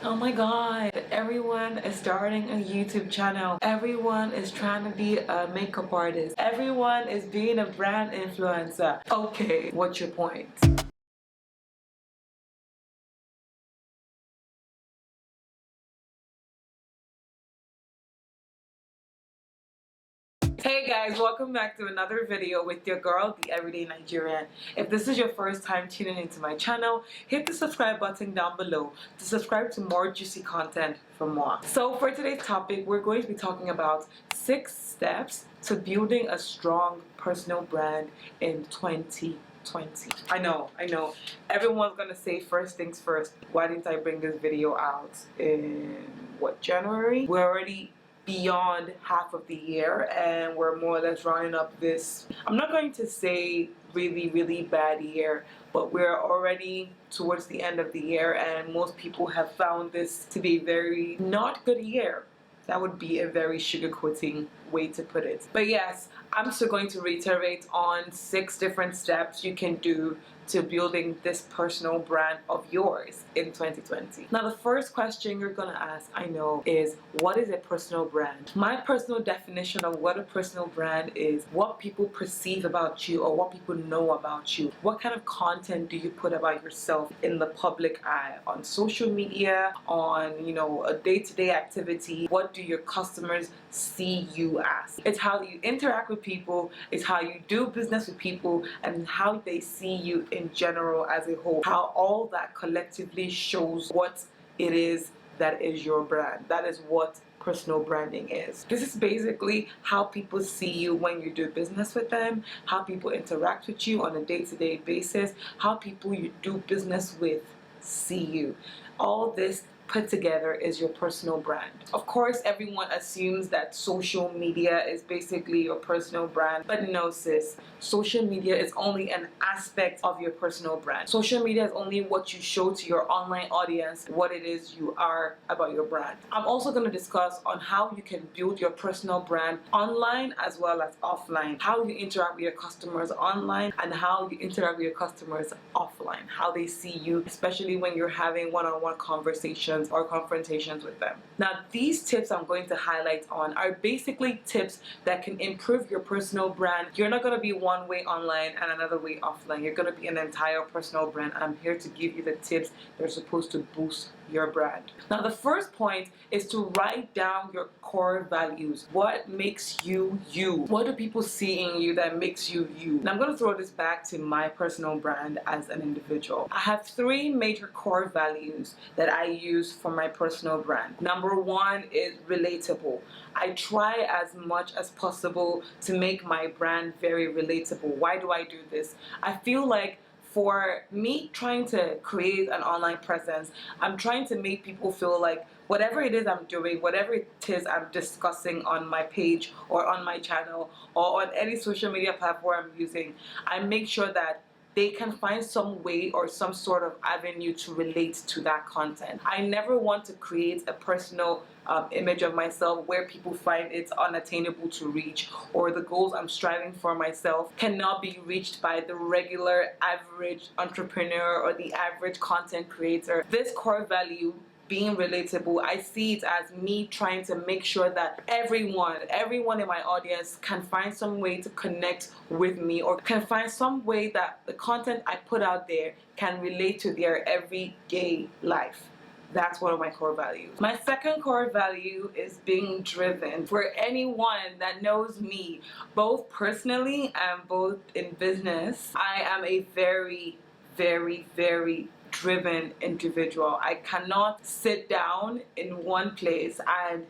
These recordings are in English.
Oh my god, everyone is starting a YouTube channel. Everyone is trying to be a makeup artist. Everyone is being a brand influencer. Okay, what's your point? Hey guys, welcome back to another video with your girl, the Everyday Nigerian. If this is your first time tuning into my channel, hit the subscribe button down below to subscribe to more juicy content from moi. So for today's topic, we're going to be talking about 6 steps to building a strong personal brand in 2020. I know. Everyone's gonna say first things first. Why didn't I bring this video out in January? We're already beyond half of the year and we're more or less rounding up this, I'm not going to say really bad year, but we're already towards the end of the year and most people have found this to be a very not good year. That would be a very sugarcoating way to put it. But yes, I'm still going to reiterate on 6 different steps you can do to building this personal brand of yours in 2020. Now the first question you're gonna ask, I know, is what is a personal brand? My personal definition of what a personal brand is what people perceive about you or what people know about you. What kind of content do you put about yourself in the public eye, on social media, on a day-to-day activity? What do your customers see you as? It's how you interact with people, it's how you do business with people, and how they see you in general as a whole. How all that collectively shows what it is that is your brand. That is what personal branding is. This is basically how people see you when you do business with them, how people interact with you on a day-to-day basis, how people you do business with see you. All this put together is your personal brand. Of course, everyone assumes that social media is basically your personal brand, but no sis, social media is only an aspect of your personal brand. Social media is only what you show to your online audience what it is you are about your brand. I'm also going to discuss on how you can build your personal brand online as well as offline, how you interact with your customers online and how you interact with your customers offline, how they see you, especially when you're having one-on-one conversations or confrontations with them. Now these tips I'm going to highlight on are basically tips that can improve your personal brand. You're not going to be one way online and another way offline. You're going to be an entire personal brand. I'm here to give you the tips that are supposed to boost your brand. Now the first point is to write down your core values. What makes you you? What do people see in you that makes you you? Now I'm going to throw this back to my personal brand as an individual. I have 3 major core values that I use for my personal brand. Number 1 is relatable. I try as much as possible to make my brand very relatable. Why do I do this? I feel like for me trying to create an online presence, I'm trying to make people feel like whatever it is I'm doing, whatever it is I'm discussing on my page or on my channel or on any social media platform I'm using, I make sure that they can find some way or some sort of avenue to relate to that content. I never want to create a personal image of myself where people find it's unattainable to reach, or the goals I'm striving for myself cannot be reached by the regular average entrepreneur or the average content creator. This core value, being relatable, I see it as me trying to make sure that everyone in my audience can find some way to connect with me or can find some way that the content I put out there can relate to their everyday life. That's one of my core values. My second core value is being driven. For anyone that knows me, both personally and both in business, I am a very driven individual. I cannot sit down in one place and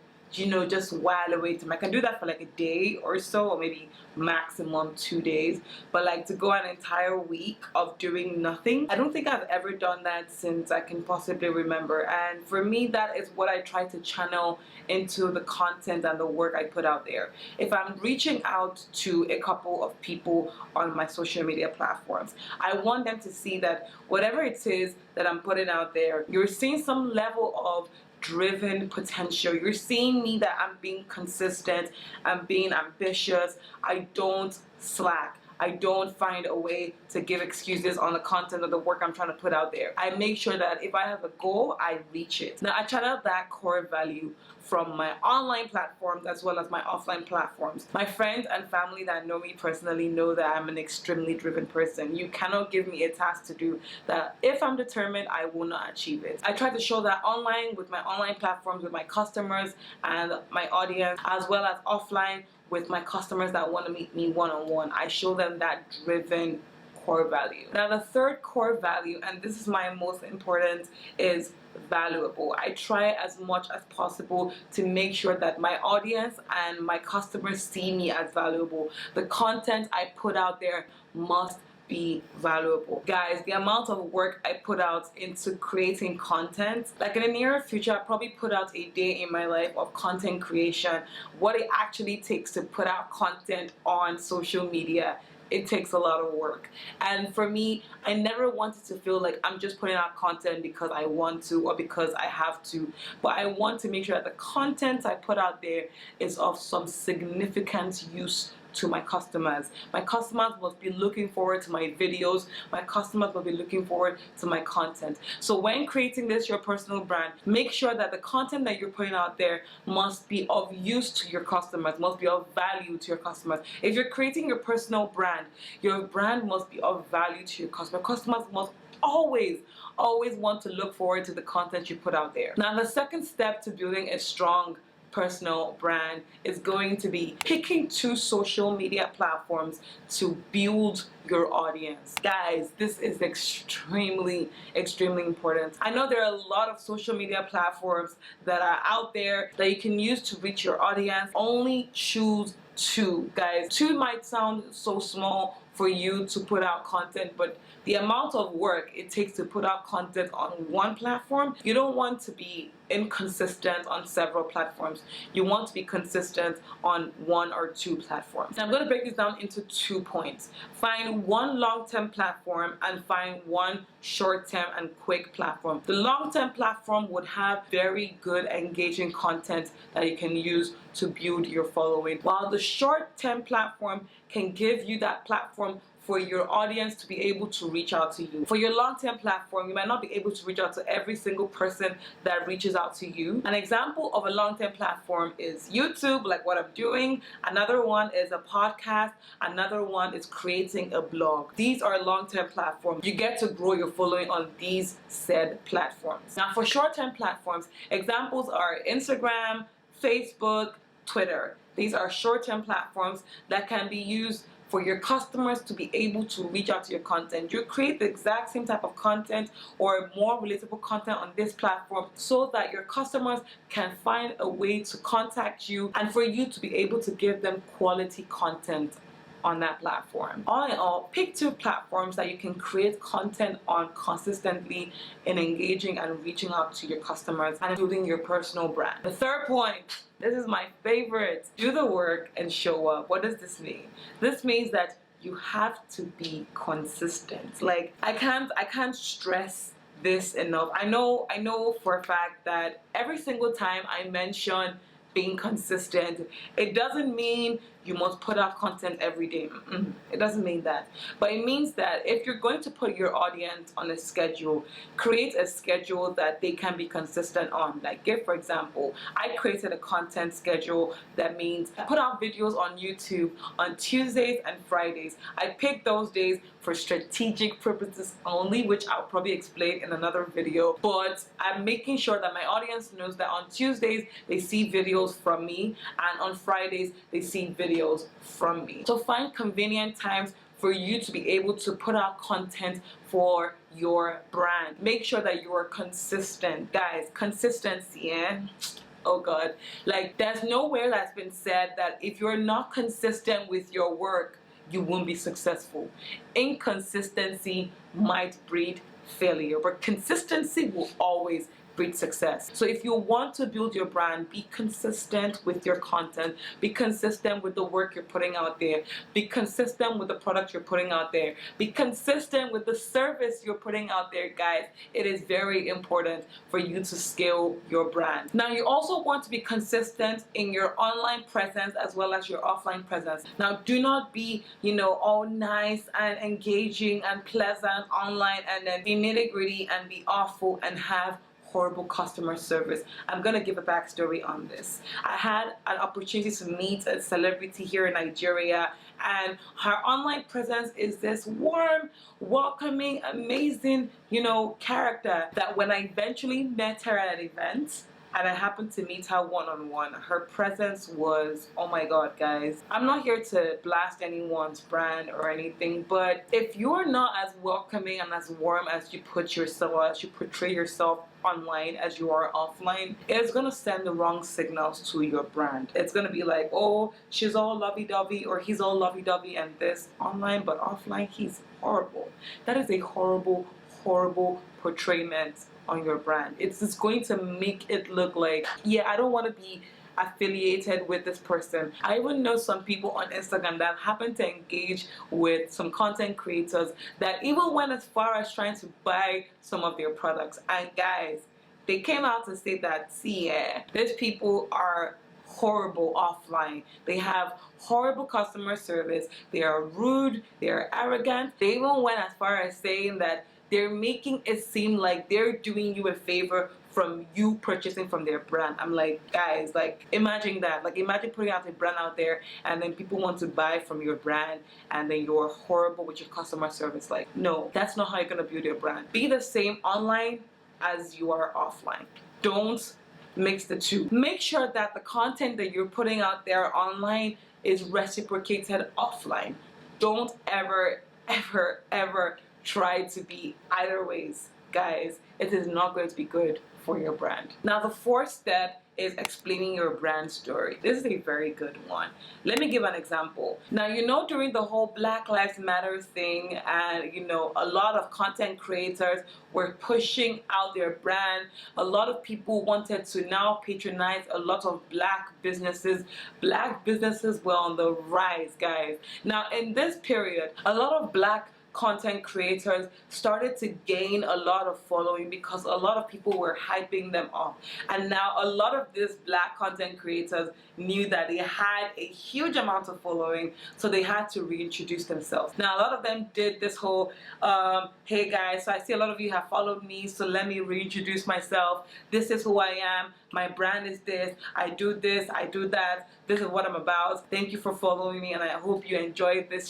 just while away time. I can do that for like a day or so, or maybe maximum 2 days, but like to go an entire week of doing nothing, I don't think I've ever done that since I can possibly remember. And for me, that is what I try to channel into the content and the work I put out there. If I'm reaching out to a couple of people on my social media platforms, I want them to see that whatever it is that I'm putting out there, you're seeing some level of driven potential. You're seeing me that I'm being consistent, I'm being ambitious, I don't slack. I don't find a way to give excuses on the content of the work I'm trying to put out there. I make sure that if I have a goal, I reach it. Now, I channel that core value from my online platforms as well as my offline platforms. My friends and family that know me personally know that I'm an extremely driven person. You cannot give me a task to do that if I'm determined, I will not achieve it. I try to show that online with my online platforms, with my customers and my audience, as well as offline with my customers that want to meet me one-on-one. I show them that driven core value. Now, the third core value, and this is my most important, is valuable. I try as much as possible to make sure that my audience and my customers see me as valuable. The content I put out there must be valuable. Guys, the amount of work I put out into creating content, like in the near future, I'll probably put out a day in my life of content creation, what it actually takes to put out content on social media. It takes a lot of work. And for me, I never wanted to feel like I'm just putting out content because I want to or because I have to. But I want to make sure that the content I put out there is of some significant use to my customers. My customers must be looking forward to my videos. My customers will be looking forward to my content. So when creating this, your personal brand, make sure that the content that you're putting out there must be of use to your customers, must be of value to your customers. If you're creating your personal brand, your brand must be of value to your customers. Customers must always want to look forward to the content you put out there. Now, the second step to building a strong personal brand is going to be picking 2 social media platforms to build your audience. Guys, this is extremely important. I know there are a lot of social media platforms that are out there that you can use to reach your audience. Only choose 2, guys. 2 might sound so small for you to put out content, but the amount of work it takes to put out content on one platform, you don't want to be inconsistent on several platforms. You want to be consistent on 1 or 2 platforms. Now, I'm going to break this down into 2 points. Find 1 long-term platform and find 1 short-term and quick platform. The long-term platform would have very good engaging content that you can use to build your following, while the short-term platform can give you that platform for your audience to be able to reach out to you. For your long-term platform, you might not be able to reach out to every single person that reaches out to you. An example of a long-term platform is YouTube, like what I'm doing. Another one is a podcast. Another one is creating a blog. These are long-term platforms. You get to grow your following on these said platforms. Now, for short-term platforms, examples are Instagram, Facebook, Twitter. These are short-term platforms that can be used for your customers to be able to reach out to your content. You create the exact same type of content or more relatable content on this platform so that your customers can find a way to contact you and for you to be able to give them quality content on that platform. All in all, pick 2 platforms that you can create content on consistently in engaging and reaching out to your customers and building your personal brand. The third point, this is my favorite. Do the work and show up. What does this mean? This means that you have to be consistent. Like, I can't stress this enough. I know for a fact that every single time I mention being consistent, it doesn't mean you must put out content every day. It doesn't mean that. But it means that if you're going to put your audience on a schedule, create a schedule that they can be consistent on. Like, give for example, I created a content schedule that means I put out videos on YouTube on Tuesdays and Fridays. I pick those days for strategic purposes only, which I'll probably explain in another video. But I'm making sure that my audience knows that on Tuesdays they see videos from me and on Fridays they see videos from me. So find convenient times for you to be able to put out content for your brand. Make sure that you are consistent. Guys, consistency, oh God. Like, there's nowhere that's been said that if you're not consistent with your work, you won't be successful. Inconsistency might breed failure, but consistency will always breeds success. So if you want to build your brand, be consistent with your content, be consistent with the work you're putting out there, be consistent with the product you're putting out there, be consistent with the service you're putting out there, guys. It is very important for you to scale your brand. Now, you also want to be consistent in your online presence as well as your offline presence. Now, do not be, all nice and engaging and pleasant online and then be nitty-gritty and be awful and have horrible customer service. I'm gonna give a backstory on this. I had an opportunity to meet a celebrity here in Nigeria, and her online presence is this warm, welcoming, amazing, character that when I eventually met her at an event, and I happened to meet her one-on-one, her presence was, oh my god, guys. I'm not here to blast anyone's brand or anything, but if you're not as welcoming and as warm as you portray yourself online as you are offline, it's gonna send the wrong signals to your brand. It's gonna be like, oh, she's all lovey-dovey or he's all lovey-dovey and this online, but offline he's horrible. That is a horrible, horrible portrayment on your brand. It's just going to make it look like, yeah, I don't want to be affiliated with this person. I even know some people on Instagram that happen to engage with some content creators that even went as far as trying to buy some of their products. And guys, they came out to say that, see, these people are horrible offline. They have horrible customer service. They are rude. They are arrogant. They even went as far as saying that they're making it seem like they're doing you a favor from you purchasing from their brand. I'm like, guys, like, imagine that. Like, imagine putting out a brand out there and then people want to buy from your brand and then you're horrible with your customer service. Like, no, that's not how you're gonna build your brand. Be the same online as you are offline. Don't mix the two. Make sure that the content that you're putting out there online is reciprocated offline. Don't ever, ever, ever try to be either ways, guys. It is not going to be good for your brand. Now, the fourth step is explaining your brand story. This is a very good one. Let me give an example. Now, during the whole Black Lives Matter thing and, a lot of content creators were pushing out their brand. A lot of people wanted to now patronize a lot of black businesses. Black businesses were on the rise, guys. Now, in this period, a lot of black content creators started to gain a lot of following because a lot of people were hyping them up, and now a lot of these black content creators knew that they had a huge amount of following, so they had to reintroduce themselves. Now, a lot of them did this whole hey guys, so I see a lot of you have followed me, so let me reintroduce myself. This is who I am. My brand is this. I do this, I do that. This is what I'm about. Thank you for following me, and I hope you enjoyed this,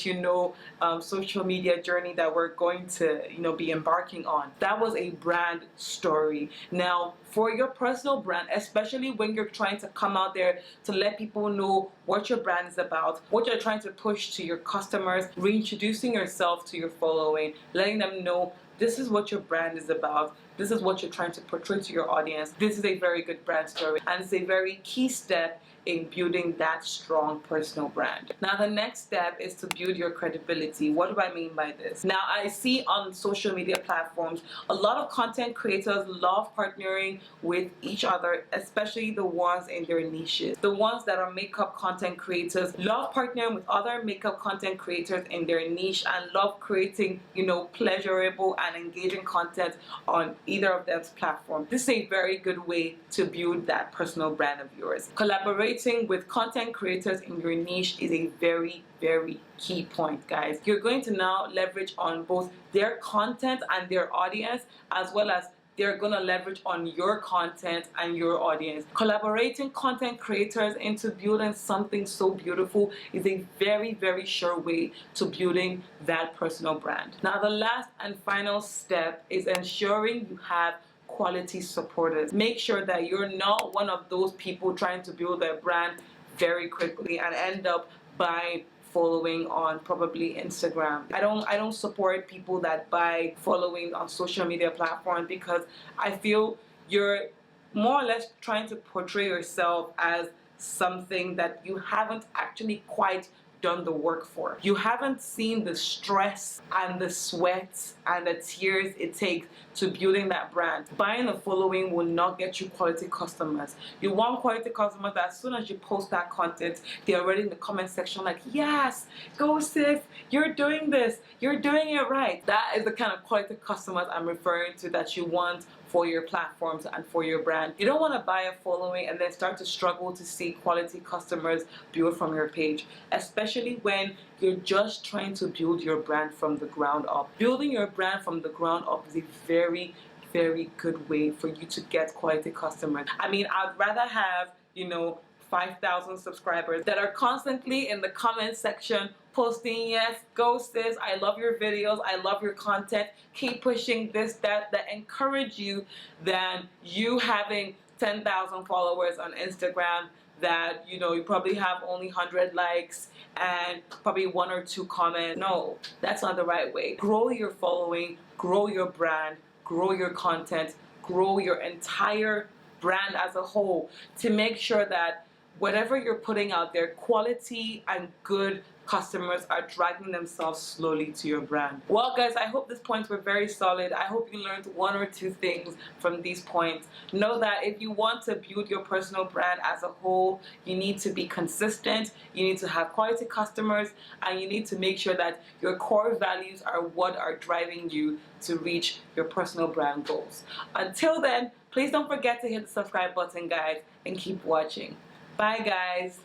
social media journey that we're going to, be embarking on. That was a brand story. Now, for your personal brand, especially when you're trying to come out there to let people know what your brand is about, what you're trying to push to your customers, reintroducing yourself to your following, letting them know this is what your brand is about. This is what you're trying to portray to your audience. This is a very good brand story, and it's a very key step in building that strong personal brand. Now, the next step is to build your credibility. What do I mean by this? Now, I see on social media platforms, a lot of content creators love partnering with each other, especially the ones in their niches. The ones that are makeup content creators love partnering with other makeup content creators in their niche and love creating, pleasurable and engaging content on either of those platforms. This is a very good way to build that personal brand of yours. Collaborating with content creators in your niche is a very, very key point, guys. You're going to now leverage on both their content and their audience, as well as they're going to leverage on your content and your audience. Collaborating content creators into building something so beautiful is a very, very sure way to building that personal brand. Now, the last and final step is ensuring you have quality supporters. Make sure that you're not one of those people trying to build their brand very quickly and end up buying following on probably Instagram. I don't support people that buy following on social media platforms, because I feel you're more or less trying to portray yourself as something that you haven't actually quite done the work for. You haven't seen the stress and the sweat and the tears it takes to building that brand. Buying a following will not get you quality customers. You want quality customers that as soon as you post that content, they're already in the comment section like, yes, go sis, you're doing this, you're doing it right. That is the kind of quality customers I'm referring to that you want for your platforms and for your brand. You don't want to buy a following and then start to struggle to see quality customers build from your page, especially when you're just trying to build your brand from the ground up. Building your brand from the ground up is a very, very good way for you to get quality customers. I mean, I'd rather have, 5,000 subscribers that are constantly in the comment section posting, yes, go sis, I love your videos, I love your content, keep pushing this, that encourage you, than you having 10,000 followers on Instagram that, you probably have only 100 likes and probably 1 or 2 comments. No, that's not the right way. Grow your following, grow your brand, grow your content, grow your entire brand as a whole to make sure that whatever you're putting out there, quality and good customers are dragging themselves slowly to your brand. Well guys, I hope these points were very solid. I hope you learned 1 or 2 things from these points. Know that if you want to build your personal brand as a whole, you need to be consistent, you need to have quality customers, and you need to make sure that your core values are what are driving you to reach your personal brand goals. Until then, please don't forget to hit the subscribe button, guys, and keep watching. Bye guys.